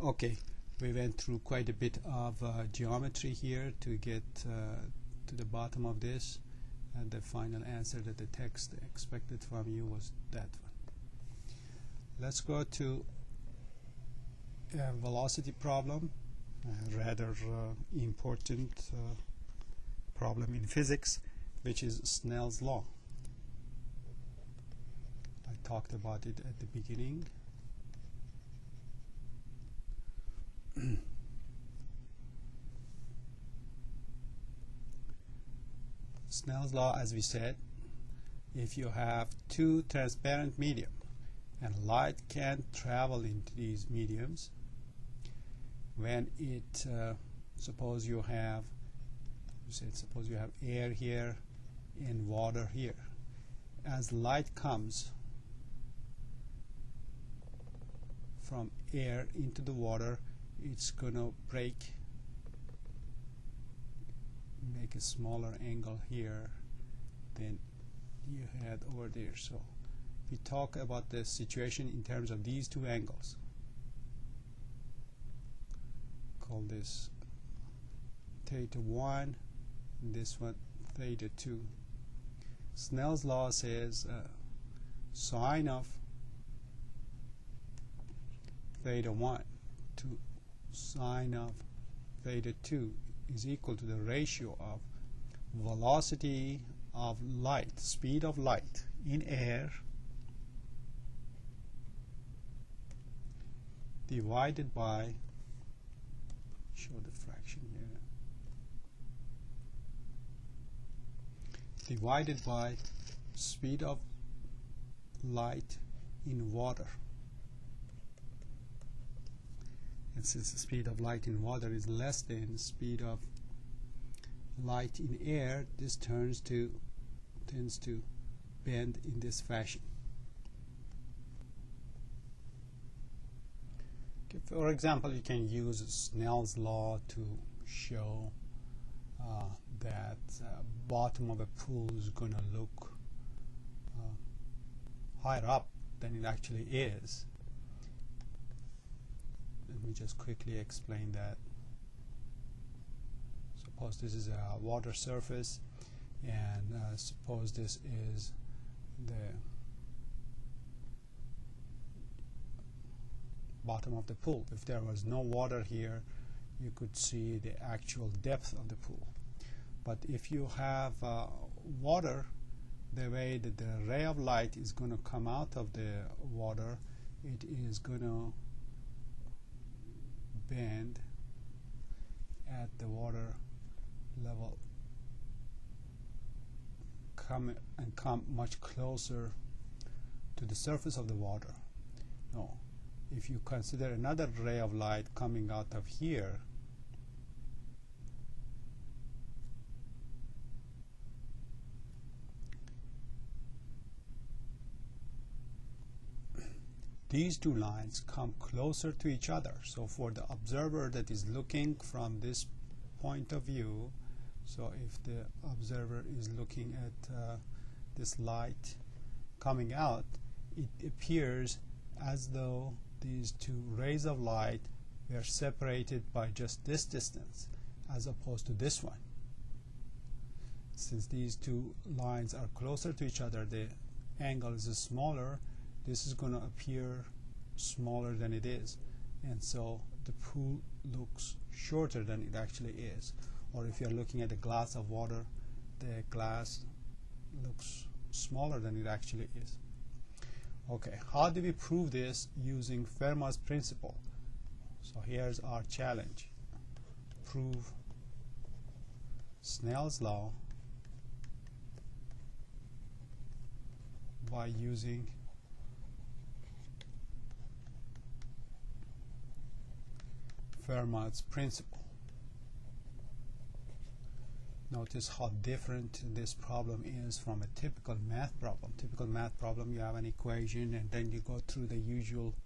Okay, we went through quite a bit of geometry here to get to the bottom of this, and the final answer that the text expected from you was that one. Let's go to a velocity problem, a rather important problem in physics, which is Snell's law. I talked about it at the beginning. Snell's law, as we said, if you have two transparent medium and light can't travel into these mediums, when it suppose you have air here and water here, as light comes from air into the water, it's gonna make a smaller angle here than you had over there. So we talk about the situation in terms of these two angles. Call this theta 1 and this one theta 2. Snell's law says sine of theta 1 to sine of theta 2 is equal to the ratio of velocity of light, speed of light in air, divided by, show the fraction here, divided by speed of light in water. And since the speed of light in water is less than the speed of light in air, this tends to bend in this fashion. Okay, for example, you can use Snell's law to show that bottom of a pool is going to look higher up than it actually is. Let me just quickly explain that. Suppose this is a water surface, and suppose this is the bottom of the pool. If there was no water here, you could see the actual depth of the pool. But if you have water, the way that the ray of light is going to come out of the water, it is going to bend at the water level, come much closer to the surface of the water. No, if you consider another ray of light coming out of here, these two lines come closer to each other. So for the observer that is looking from this point of view, so if the observer is looking at this light coming out, it appears as though these two rays of light were separated by just this distance, as opposed to this one. Since these two lines are closer to each other, the angle is smaller. This is going to appear smaller than it is, and so the pool looks shorter than it actually is. Or if you're looking at a glass of water, the glass looks smaller than it actually is. Okay, how do we prove this using Fermat's principle? So here's our challenge. Prove Snell's law by using Fermat's principle. Notice how different this problem is from a typical math problem. Typical math problem, you have an equation and then you go through the usual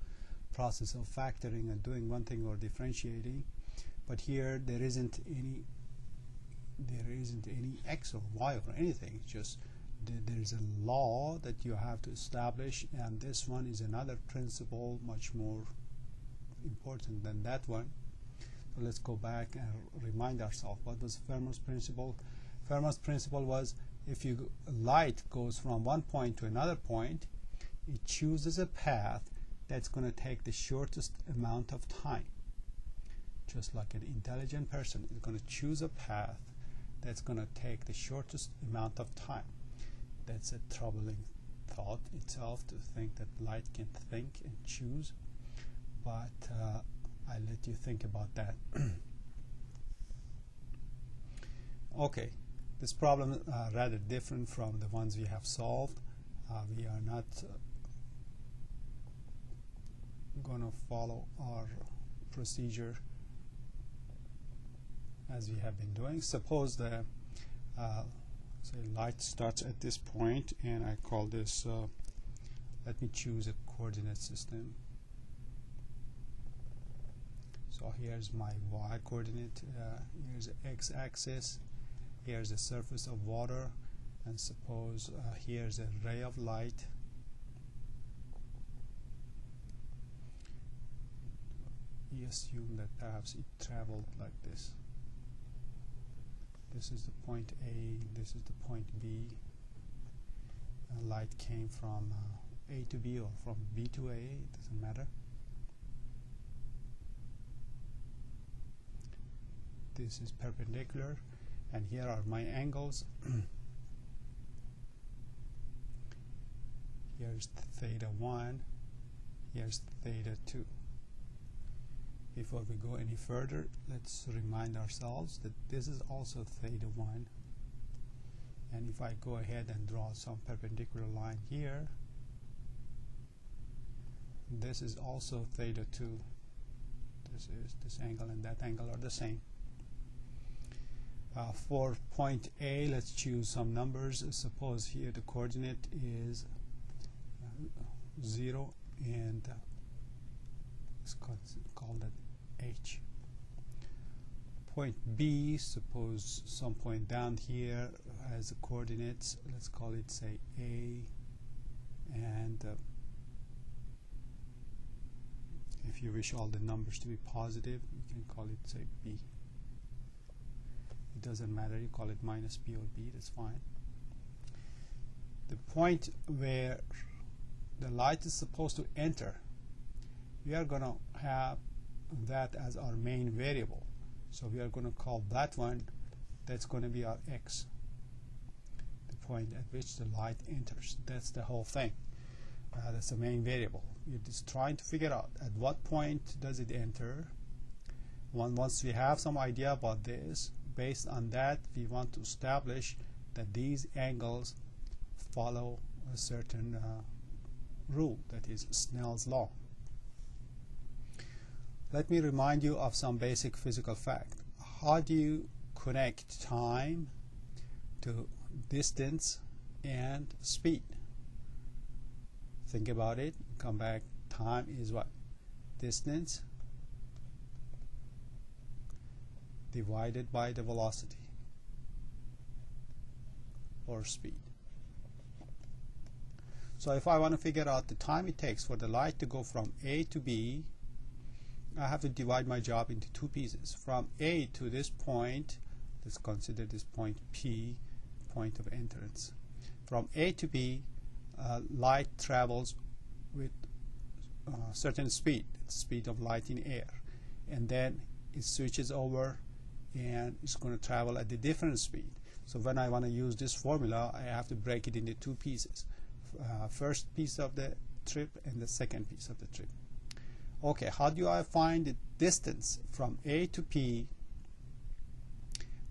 process of factoring and doing one thing or differentiating. But here there isn't any x or y or anything. It's just there's a law that you have to establish, and this one is another principle much more important than that one. So let's go back and remind ourselves, what was Fermat's principle? Fermat's principle was, if light goes from one point to another point, it chooses a path that's going to take the shortest amount of time. Just like an intelligent person is going to choose a path that's going to take the shortest amount of time. That's a troubling thought itself, to think that light can think and choose, but I'll let you think about that. Okay, this problem is rather different from the ones we have solved. We are not going to follow our procedure as we have been doing. Suppose the say light starts at this point, and I call this, let me choose a coordinate system. So here's my y coordinate, here's the x-axis, here's the surface of water, and suppose here's a ray of light. We assume that perhaps it traveled like this. This is the point A, this is the point B. Light came from A to B or from B to A, it doesn't matter. This is perpendicular, and here are my angles. Here's theta 1, here's theta 2. Before we go any further, let's remind ourselves that this is also theta 1, and if I go ahead and draw some perpendicular line here, This is also theta 2. This angle and that angle are the same. For point A, let's choose some numbers. Suppose here the coordinate is 0 and let's call that H. Point B, suppose some point down here has the coordinates. Let's call it, say, A, and if you wish all the numbers to be positive, you can call it, say, B. It doesn't matter, you call it minus B or B, that's fine. The point where the light is supposed to enter, we are going to have that as our main variable. So we are going to call that one, that's going to be our X, the point at which the light enters. That's the whole thing. That's the main variable. We're just trying to figure out at what point does it enter. Once we have some idea about this, based on that, we want to establish that these angles follow a certain rule, that is Snell's law. Let me remind you of some basic physical fact. How do you connect time to distance and speed? Think about it, come back. Time is what? Distance divided by the velocity or speed. So if I want to figure out the time it takes for the light to go from A to B, I have to divide my job into two pieces. From A to this point, let's consider this point P, point of entrance. From A to B, light travels with certain speed, speed of light in air, and then it switches over and it's going to travel at a different speed. So when I want to use this formula, I have to break it into two pieces. First piece of the trip and the second piece of the trip. Okay, how do I find the distance from A to P?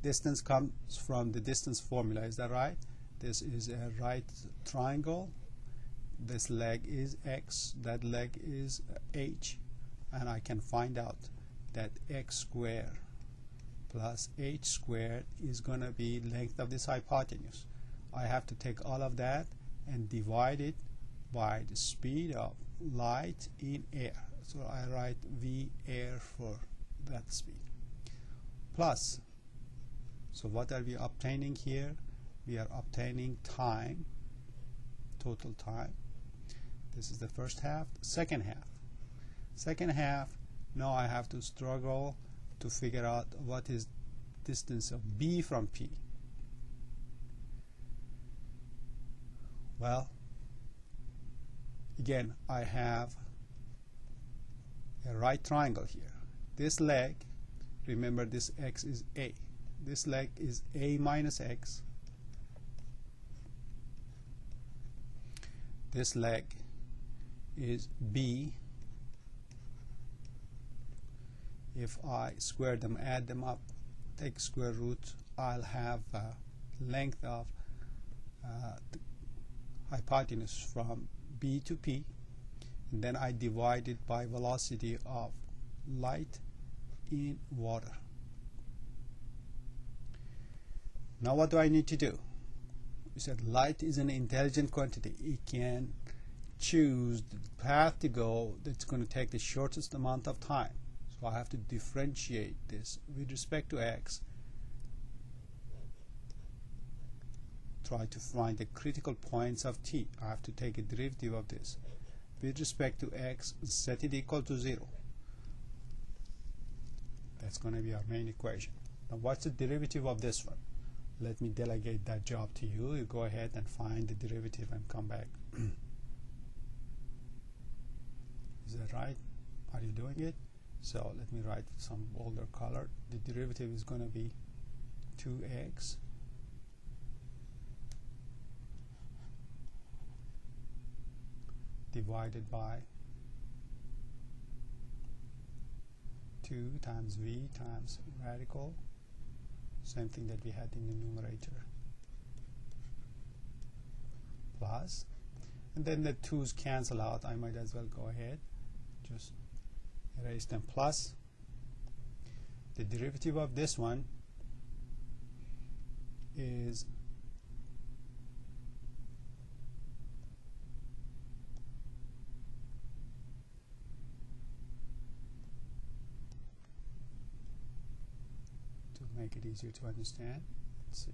Distance comes from the distance formula, is that right? This is a right triangle. This leg is X, that leg is H, and I can find out that X squared plus H squared is going to be length of this hypotenuse. I have to take all of that and divide it by the speed of light in air. So I write V air for that speed. Plus, so what are we obtaining here? We are obtaining time, total time. This is the first half. Second half. Second half, now I have to struggle to figure out what is distance of B from P. Well, again, I have a right triangle here. This leg, remember this X is A. This leg is A minus X. This leg is B. If I square them, add them up, take square root, I'll have length of the hypotenuse from B to P, and then I divide it by velocity of light in water. Now what do I need to do? We said light is an intelligent quantity. It can choose the path to go that's going to take the shortest amount of time. So I have to differentiate this with respect to X. Try to find the critical points of T. I have to take a derivative of this. With respect to X, set it equal to 0. That's going to be our main equation. Now what's the derivative of this one? Let me delegate that job to you. You go ahead and find the derivative and come back. Is that right? Are you doing it? So let me write some bolder color. The derivative is going to be 2x divided by 2 times v times radical, same thing that we had in the numerator, plus, and then the 2's cancel out. I might as well go ahead, just erase them. Plus the derivative of this one is to make it easier to understand. Let's see.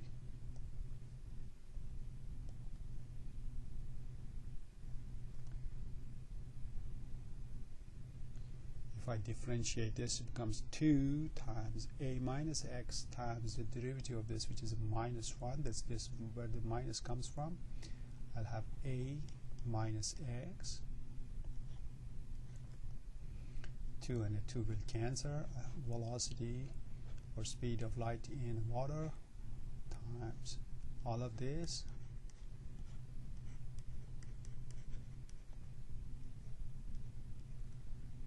If I differentiate this, it becomes 2 times a minus x times the derivative of this, which is a minus 1. That's this where the minus comes from. I'll have a minus x. 2 and a 2 will cancel. Velocity or speed of light in water times all of this.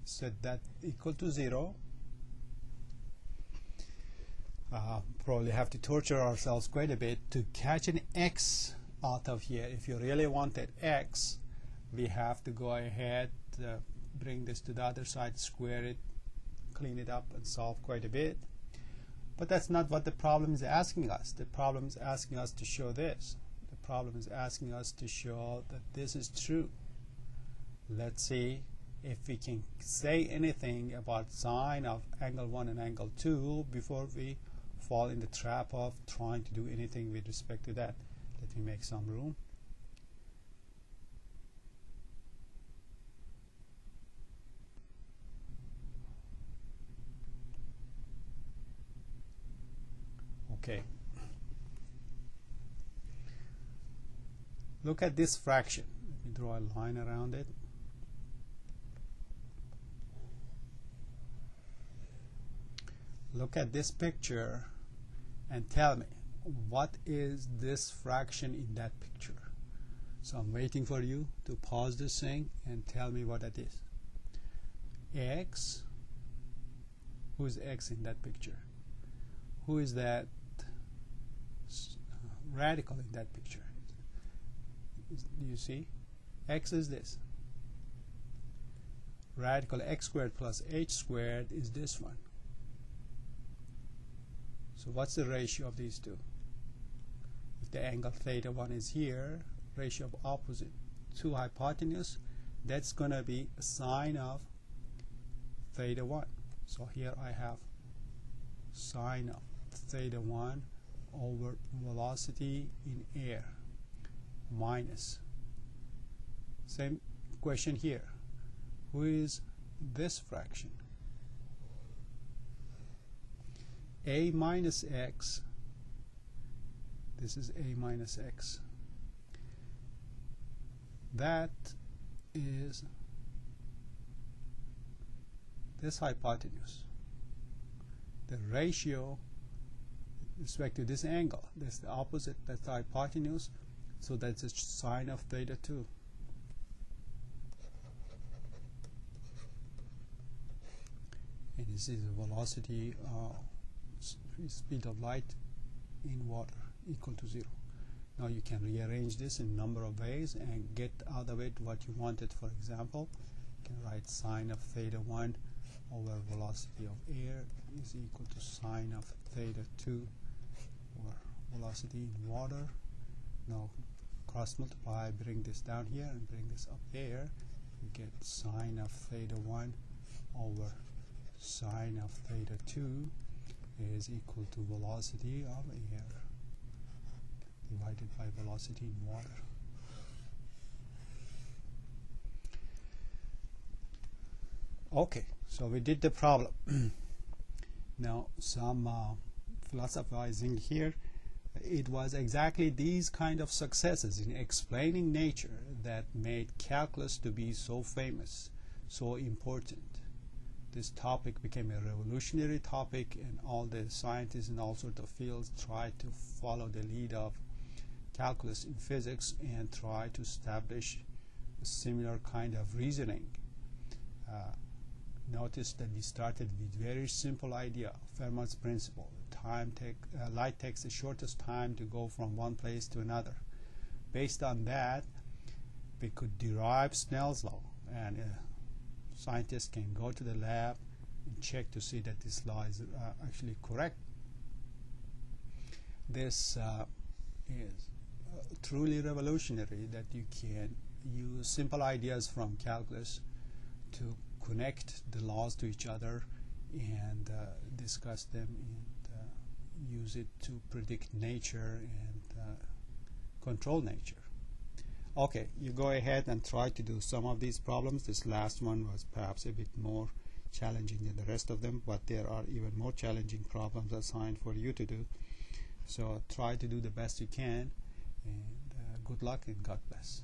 Set that equal to 0. Probably have to torture ourselves quite a bit to catch an x out of here. If you really wanted x, we have to go ahead, bring this to the other side, square it, clean it up, and solve quite a bit. But that's not what the problem is asking us. The problem is asking us to show this. The problem is asking us to show that this is true. Let's see if we can say anything about sine of angle 1 and angle 2 before we fall in the trap of trying to do anything with respect to that. Let me make some room. Okay. Look at this fraction. Let me draw a line around it. Look at this picture and tell me, what is this fraction in that picture? So I'm waiting for you to pause this thing and tell me what that is. X. Who is X in that picture? Who is that radical in that picture? Do you see? X is this. Radical x squared plus h squared is this one. So what's the ratio of these two? If the angle theta 1 is here, ratio of opposite two hypotenuse, that's going to be a sine of theta 1. So here I have sine of theta 1 over velocity in air minus. Same question here. Who is this fraction? A minus x. This is a minus x. That is this hypotenuse. The ratio with respect to this angle, that's the opposite, that's the hypotenuse, so that's a sine of theta 2. And this is the velocity, speed of light in water equal to 0. Now you can rearrange this in a number of ways and get out of it what you wanted. For example, you can write sine of theta 1 over velocity of air is equal to sine of theta 2 or velocity in water. Now cross multiply, bring this down here and bring this up there. You get sine of theta 1 over sine of theta 2 is equal to velocity of air divided by velocity in water. Okay, so we did the problem. Now some philosophizing here. It was exactly these kind of successes in explaining nature that made calculus to be so famous, so important. This topic became a revolutionary topic, and all the scientists in all sorts of fields tried to follow the lead of calculus in physics and try to establish a similar kind of reasoning. Notice that we started with very simple idea, Fermat's principle. Light takes the shortest time to go from one place to another. Based on that, we could derive Snell's law and scientists can go to the lab and check to see that this law is actually correct. This is truly revolutionary, that you can use simple ideas from calculus to connect the laws to each other and discuss them and use it to predict nature and control nature. Okay, you go ahead and try to do some of these problems. This last one was perhaps a bit more challenging than the rest of them, but there are even more challenging problems assigned for you to do. So try to do the best you can, and good luck and God bless.